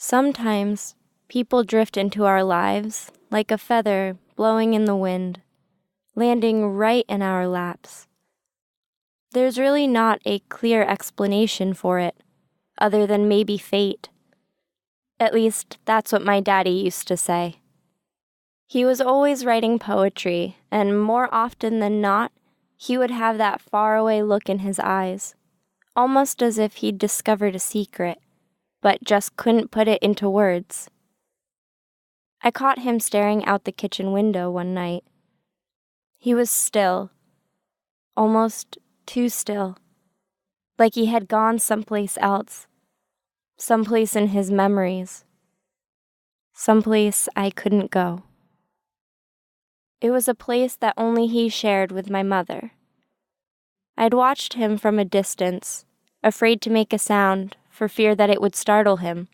Sometimes people drift into our lives like a feather blowing in the wind, landing right in our laps. There's really not a clear explanation for it, other than maybe fate. At least, that's what my daddy used to say. He was always writing poetry, and more often than not, he would have that faraway look in his eyes, almost as if he'd discovered a secret, but just couldn't put it into words. I caught him staring out the kitchen window one night. He was still, almost too still, like he had gone someplace else, someplace in his memories, someplace I couldn't go. It was a place that only he shared with my mother. I'd watched him from a distance, afraid to make a sound for fear that it would startle him.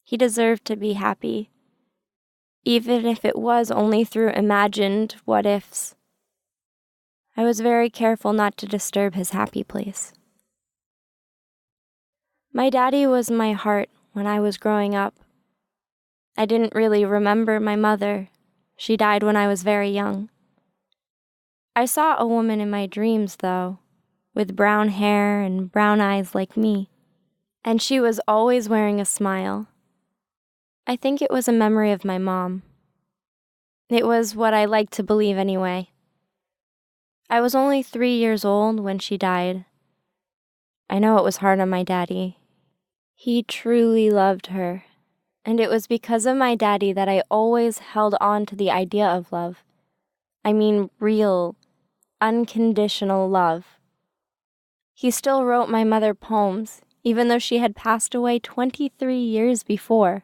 He deserved to be happy, even if it was only through imagined what-ifs. I was very careful not to disturb his happy place. My daddy was my heart when I was growing up. I didn't really remember my mother. She died when I was very young. I saw a woman in my dreams, though, with brown hair and brown eyes like me, and she was always wearing a smile. I think it was a memory of my mom. It was what I like to believe anyway. I was only 3 years old when she died. I know it was hard on my daddy. He truly loved her, and it was because of my daddy that I always held on to the idea of love. I mean real, unconditional love. He still wrote my mother poems, even though she had passed away 23 years before.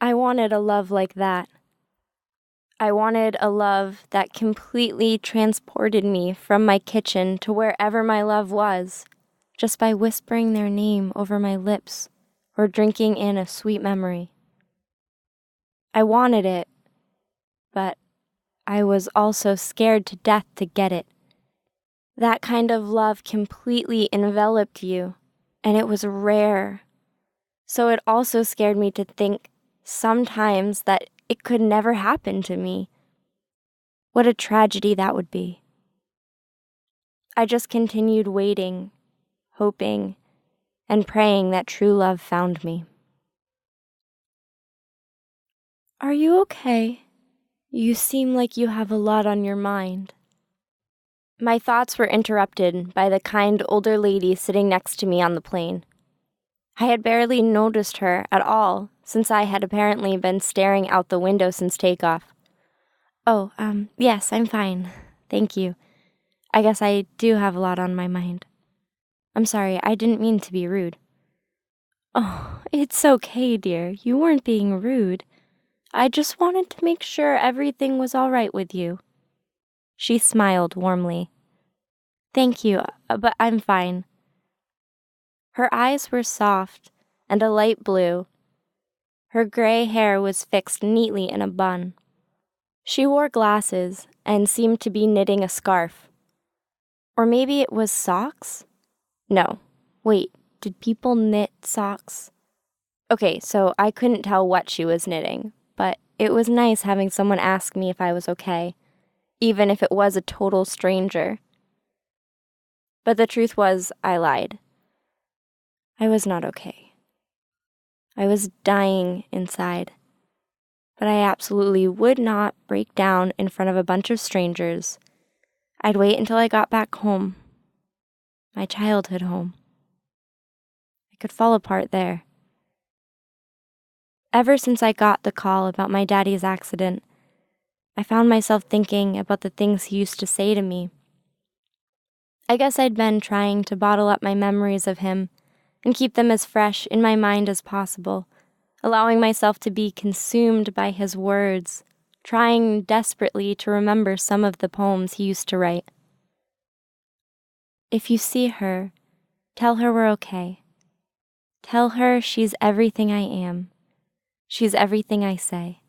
I wanted a love like that. I wanted a love that completely transported me from my kitchen to wherever my love was, just by whispering their name over my lips or drinking in a sweet memory. I wanted it, but I was also scared to death to get it. That kind of love completely enveloped you, and it was rare. So it also scared me to think sometimes that it could never happen to me. What a tragedy that would be. I just continued waiting, hoping, and praying that true love found me. Are you okay? You seem like you have a lot on your mind. My thoughts were interrupted by the kind older lady sitting next to me on the plane. I had barely noticed her at all, since I had apparently been staring out the window since takeoff. Oh, yes, I'm fine. Thank you. I guess I do have a lot on my mind. I'm sorry, I didn't mean to be rude. Oh, it's okay, dear. You weren't being rude. I just wanted to make sure everything was all right with you. She smiled warmly. Thank you, but I'm fine. Her eyes were soft and a light blue. Her gray hair was fixed neatly in a bun. She wore glasses and seemed to be knitting a scarf. Or maybe it was socks? No. Wait, did people knit socks? Okay, so I couldn't tell what she was knitting, but it was nice having someone ask me if I was okay, even if it was a total stranger. But the truth was, I lied. I was not okay. I was dying inside. But I absolutely would not break down in front of a bunch of strangers. I'd wait until I got back home. My childhood home. I could fall apart there. Ever since I got the call about my daddy's accident, I found myself thinking about the things he used to say to me. I guess I'd been trying to bottle up my memories of him and keep them as fresh in my mind as possible, allowing myself to be consumed by his words, trying desperately to remember some of the poems he used to write. If you see her, tell her we're okay. Tell her she's everything I am. She's everything I say.